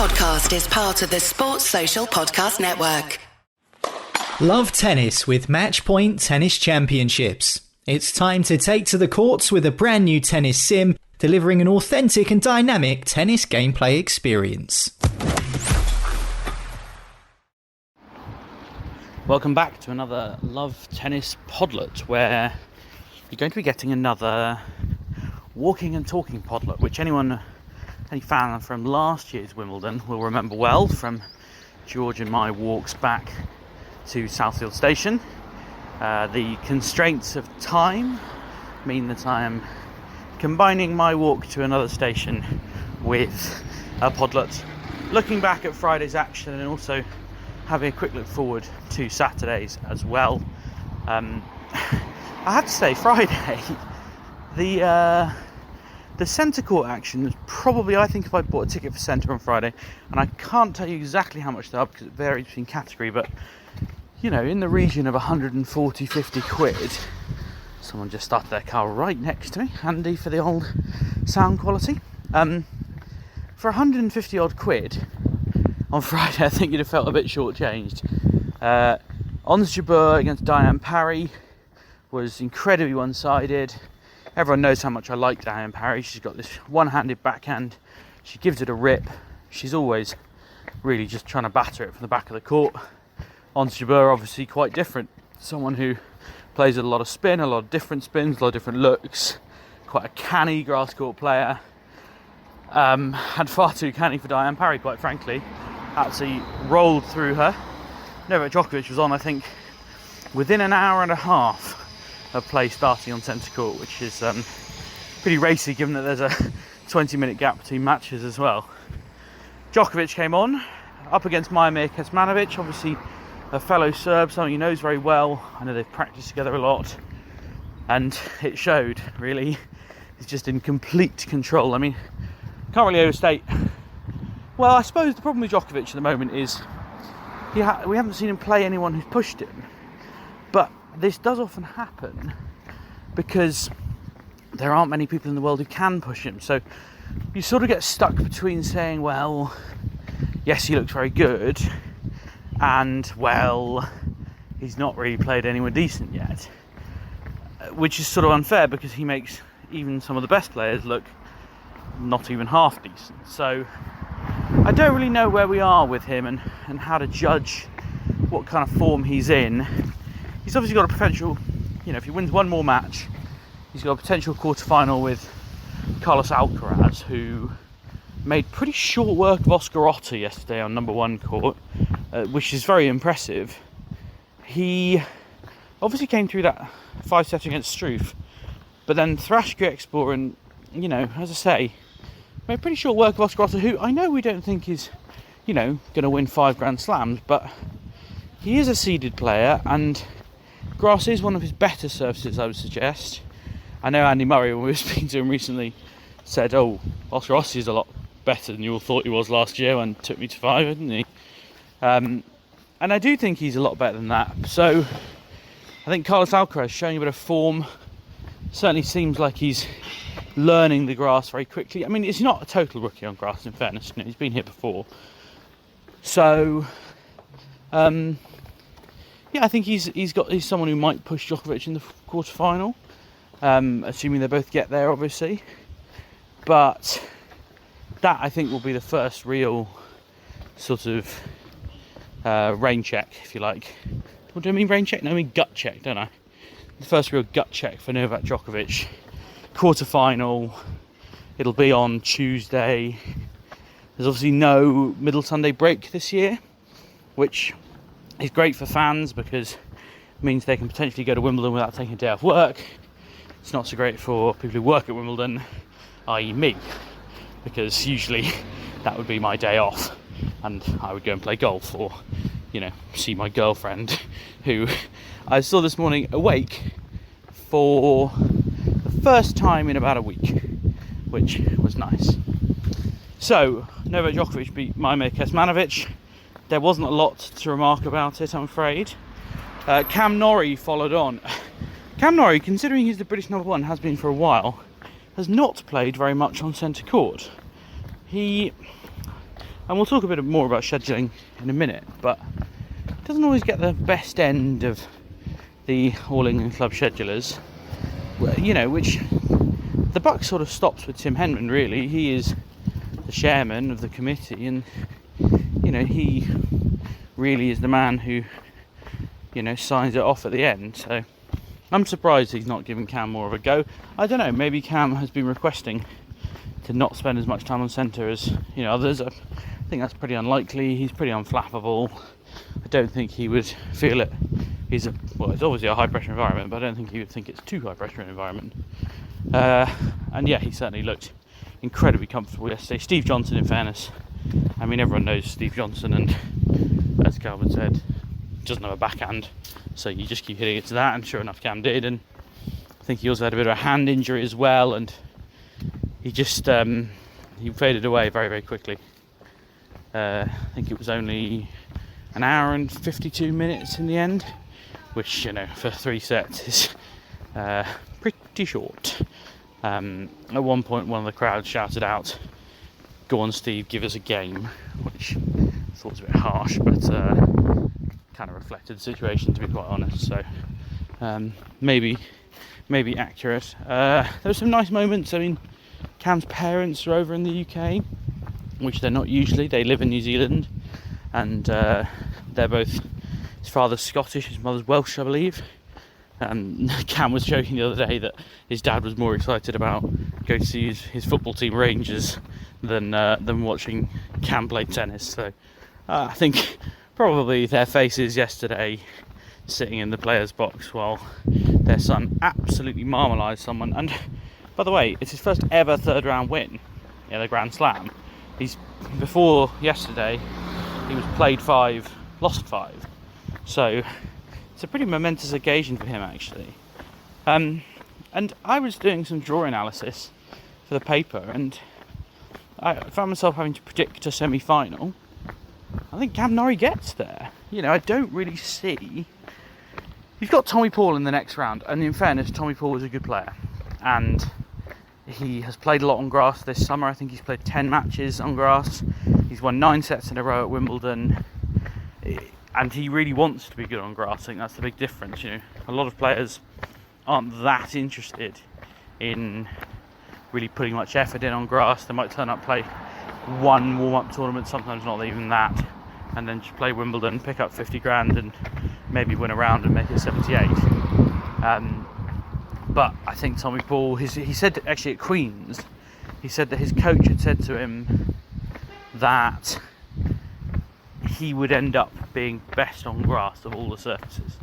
podcast is part of the Sports Social Podcast Network. Love tennis with Matchpoint Tennis Championships. It's time to take to the courts with a brand new tennis sim, delivering an authentic and dynamic tennis gameplay experience. Welcome back to another Love Tennis Podlet, where you're going to be getting another walking and talking podlet, which any fan from last year's Wimbledon will remember well from George and my walks back to Southfield Station. The constraints of time mean that I am combining my walk to another station with a podlet, looking back at Friday's action and also having a quick look forward to Saturdays as well. I have to say, Friday, the centre court action is probably, I think if I bought a ticket for centre on Friday, and I can't tell you exactly how much they are because it varies between category, but you know, in the region of 140, 50 quid. Someone just started their car right next to me, handy for the old sound quality. For 150 odd quid on Friday, I think you'd have felt a bit shortchanged. Ons Jabeur against Diane Parry was incredibly one-sided. Everyone knows how much I like Diane Parry. She's got this one-handed backhand. She gives it a rip. She's always really just trying to batter it from the back of the court. Ons Jabeur, obviously quite different. Someone who plays a lot of spin, a lot of different spins, a lot of different looks. Quite a canny grass court player. And far too canny for Diane Parry, quite frankly. Absolutely rolled through her. Novak Djokovic was on, I think, within an hour and a half of play starting on centre court, which is pretty racy given that there's a 20-minute gap between matches as well. Djokovic came on, up against Miomir Kecmanovic, obviously a fellow Serb, someone he knows very well. I know they've practiced together a lot, and it showed, really. He's just in complete control. I mean, can't really overstate. Well, I suppose the problem with Djokovic at the moment is we haven't seen him play anyone who's pushed him. But this does often happen because there aren't many people in the world who can push him. So you sort of get stuck between saying, well, yes, he looks very good, and, well, he's not really played anyone decent yet. Which is sort of unfair because he makes even some of the best players look not even half decent. So I don't really know where we are with him and how to judge what kind of form he's in. He's obviously got a potential, you know, if he wins one more match, he's got a potential quarter-final with Carlos Alcaraz, who made pretty short work of Oscar Otte yesterday on number one court, which is very impressive. He obviously came through that 5-set against Struff, but then thrashed Griekspoor and, you know, as I say, made pretty short work of Oscar Otte, who I know we don't think is, you know, going to win 5 Grand Slams, but he is a seeded player, and grass is one of his better surfaces, I would suggest. I know Andy Murray, when we were speaking to him recently, said, oh, Oscar Otte is a lot better than you all thought he was last year and took me to 5, didn't he? And I do think he's a lot better than that. So I think Carlos Alcaraz showing a bit of form. Certainly seems like he's learning the grass very quickly. I mean, he's not a total rookie on grass, in fairness. You know, he's been here before. So, yeah, I think he's someone who might push Djokovic in the quarter-final, assuming they both get there, obviously. But that, I think, will be the first real sort of rain check, if you like. What do I mean, rain check? No, I mean gut check, don't I? The first real gut check for Novak Djokovic. Quarter-final. It'll be on Tuesday. There's obviously no middle Sunday break this year, which is great for fans because it means they can potentially go to Wimbledon without taking a day off work. It's not so great for people who work at Wimbledon, i.e. me, because usually that would be my day off and I would go and play golf or, you know, see my girlfriend, who I saw this morning awake for the first time in about a week, which was nice. So, Novak Djokovic beat Miomir Kecmanovic. There wasn't a lot to remark about it, I'm afraid. Cam Norrie followed on. Cam Norrie, considering he's the British number one, has been for a while, has not played very much on centre court. I And we'll talk a bit more about scheduling in a minute, but it doesn't always get the best end of the All England club schedulers, which the buck sort of stops with Tim Henman, really. He is the chairman of the committee, and he really is the man who signs it off at the end. So I'm surprised he's not giving Cam more of a go. I don't know, maybe Cam has been requesting to not spend as much time on centre as others. I think that's pretty unlikely. He's pretty unflappable. I don't think he would feel it. It's obviously a high pressure environment, but I don't think he would think it's too high pressure an environment. And yeah, he certainly looked incredibly comfortable yesterday. Steve Johnson, in fairness, I mean, everyone knows Steve Johnson, and as Calvin said, doesn't have a backhand, so you just keep hitting it to that, and sure enough Cam did. And I think he also had a bit of a hand injury as well, and he just he faded away very, very quickly. I think it was only an hour and 52 minutes in the end, which for 3 sets is pretty short. At one point one of the crowd shouted out, "Go on Steve, give us a game," which I thought was a bit harsh, but kind of reflected the situation, to be quite honest. So maybe accurate. There were some nice moments. I mean, Cam's parents are over in the UK, which they're not usually. They live in New Zealand, and they're both, his father's Scottish, his mother's Welsh, I believe. Cam was joking the other day that his dad was more excited about going to see his football team Rangers than watching Cam play tennis. So I think probably their faces yesterday, sitting in the players' box while their son absolutely marmalised someone. And by the way, it's his first ever third round win in the Grand Slam. Before yesterday, he was played 5, lost 5. So it's a pretty momentous occasion for him, actually. And I was doing some draw analysis for the paper, and I found myself having to predict a semi-final. I think Cam Norrie gets there. I don't really see. You've got Tommy Paul in the next round, and in fairness, Tommy Paul was a good player, and he has played a lot on grass this summer. I think he's played 10 matches on grass. He's won 9 sets in a row at Wimbledon, and he really wants to be good on grass. I think that's the big difference. A lot of players aren't that interested in really putting much effort in on grass. They might turn up, play one warm-up tournament, sometimes not even that, and then just play Wimbledon, pick up 50 grand and maybe win a round and make it 78. But I think Tommy Paul, he said actually at Queen's, he said that his coach had said to him that he would end up being best on grass of all the surfaces,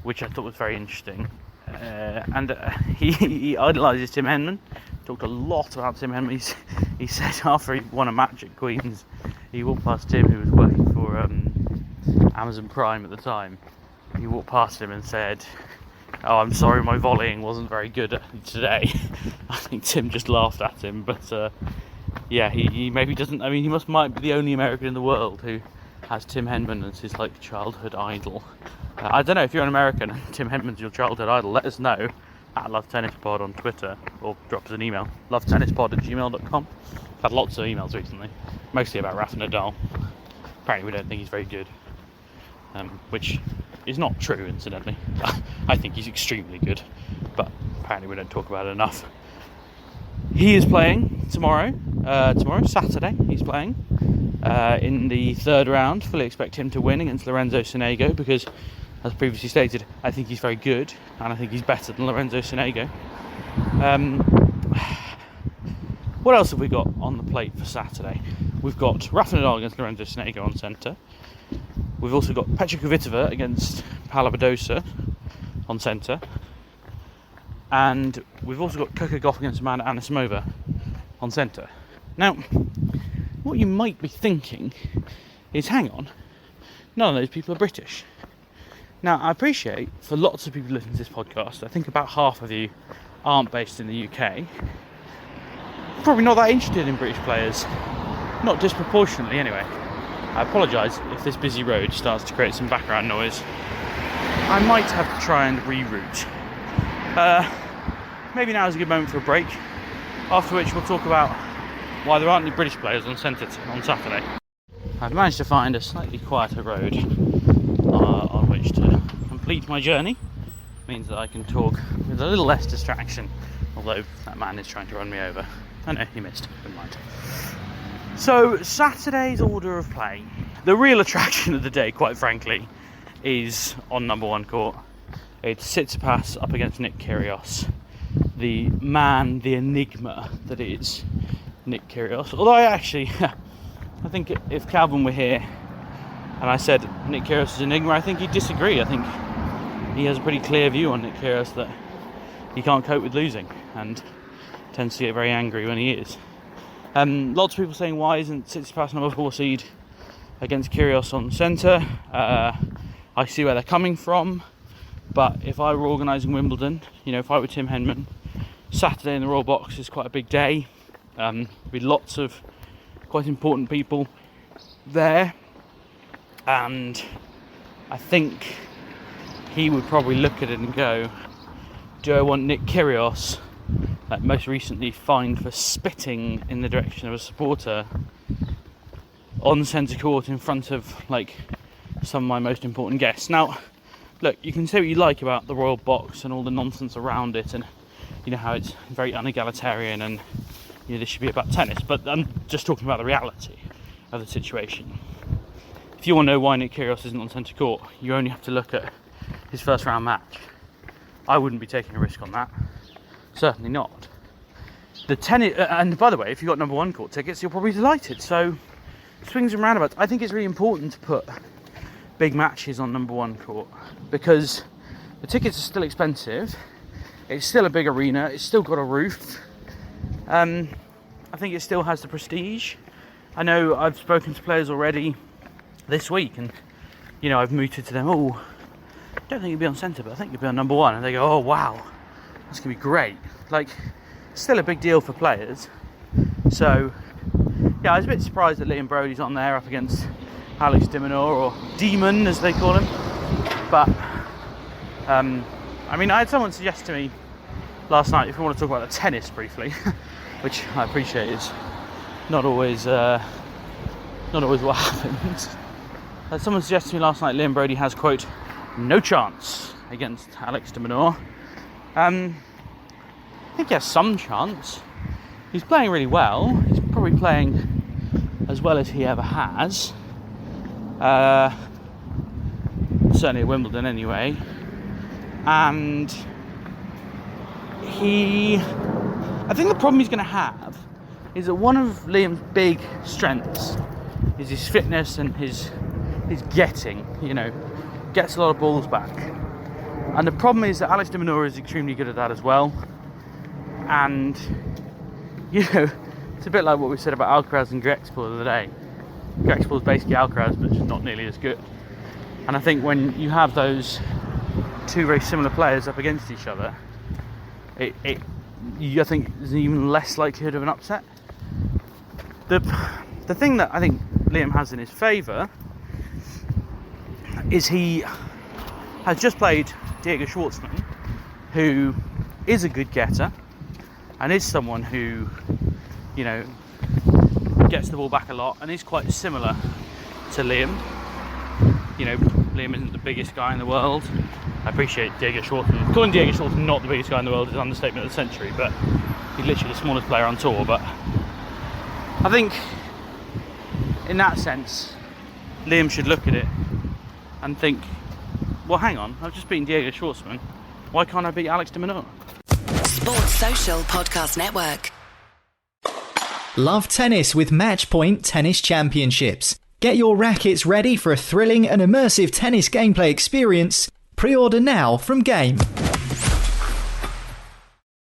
which I thought was very interesting. He idolises Tim Henman. Talked a lot about Tim Henman. He said after he won a match at Queen's, he walked past Tim, who was working for Amazon Prime at the time. He walked past him and said, "Oh, I'm sorry, my volleying wasn't very good today." I think Tim just laughed at him, but yeah, he maybe doesn't. I mean, he might be the only American in the world who has Tim Henman as his childhood idol. I don't know, if you're an American and Tim Henman's your childhood idol, let us know at LoveTennisPod on Twitter, or drop us an email, lovetennispod@gmail.com. I've had lots of emails recently, mostly about Rafa Nadal. Apparently we don't think he's very good, which is not true, incidentally. I think he's extremely good, but apparently we don't talk about it enough. He is playing tomorrow, Saturday, he's playing in the third round. Fully expect him to win against Lorenzo Sonego, because, as previously stated, I think he's very good, and I think he's better than Lorenzo Sonego. What else have we got on the plate for Saturday? We've got Rafa Nadal against Lorenzo Sonego on centre. We've also got Petra Kvitova against Paula Badosa on centre. And we've also got Coco Gauff against Amanda Anisimova on centre. Now, what you might be thinking is, hang on, none of those people are British. Now, I appreciate, for lots of people listening to this podcast, I think about half of you aren't based in the UK. Probably not that interested in British players. Not disproportionately, anyway. I apologise if this busy road starts to create some background noise. I might have to try and reroute. Maybe now is a good moment for a break, after which we'll talk about why there aren't any British players on centre on Saturday. I've managed to find a slightly quieter road on which to complete my journey. Means that I can talk with a little less distraction, although that man is trying to run me over. Oh no, he missed. Never mind. So, Saturday's order of play. The real attraction of the day, quite frankly, is on number 1 court. It's Tsitsipas up against Nick Kyrgios. The man, the enigma that is Nick Kyrgios. Although I think if Calvin were here and I said Nick Kyrgios is an enigma, I think he'd disagree. I think he has a pretty clear view on Nick Kyrgios that he can't cope with losing and tends to get very angry when he is. Lots of people saying, why isn't Tsitsipas number 4 seed against Kyrgios on centre? I see where they're coming from, but if I were organising Wimbledon, if I were Tim Henman, Saturday in the Royal Box is quite a big day. With lots of quite important people there, and I think he would probably look at it and go, do I want Nick Kyrgios, like most recently fined for spitting in the direction of a supporter, on centre court in front of some of my most important guests? Now, look, you can say what you like about the Royal Box and all the nonsense around it, and how it's very unegalitarian and this should be about tennis, but I'm just talking about the reality of the situation. If you want to know why Nick Kyrgios isn't on centre court, you only have to look at his first round match. I wouldn't be taking a risk on that. Certainly not. The tennis, and by the way, if you got number 1 court tickets, you're probably delighted. So, swings and roundabouts. I think it's really important to put big matches on number 1 court because the tickets are still expensive. It's still a big arena. It's still got a roof. I think it still has the prestige. I know I've spoken to players already this week, and I've mooted to them, I don't think you'll be on centre, but I think you'll be on number 1, and they go, oh wow, that's gonna be great. Still a big deal for players. So yeah, I was a bit surprised that Liam Brody's on there up against Alex de Minaur, or Demon as they call him, but I had someone suggest to me last night, if we want to talk about the tennis briefly, which I appreciate is not always what happens. Someone suggested to me last night Liam Broady has, quote, no chance against Alex de Minaur. I think he has some chance. He's playing really well. He's probably playing as well as he ever has. Certainly at Wimbledon anyway. And I think the problem he's going to have is that one of Liam's big strengths is his fitness and his getting, gets a lot of balls back. And the problem is that Alex de Minaur is extremely good at that as well. And, it's a bit like what we said about Alcaraz and Grexpool the other day. Grexpool is basically Alcaraz, but just not nearly as good. And I think when you have those two very similar players up against each other, I think there's an even less likelihood of an upset. The thing that I think Liam has in his favour is he has just played Diego Schwartzman, who is a good getter and is someone who, gets the ball back a lot and is quite similar to Liam. Liam isn't the biggest guy in the world. I appreciate Diego Schwartzman. Calling Diego Schwartzman not the biggest guy in the world is an understatement of the century, but he's literally the smallest player on tour. But I think in that sense, Liam should look at it and think, well, hang on, I've just beaten Diego Schwartzman. Why can't I beat Alex de Minaur? Sports Social Podcast Network. Love tennis with Matchpoint Tennis Championships. Get your rackets ready for a thrilling and immersive tennis gameplay experience. Pre-order now from Game.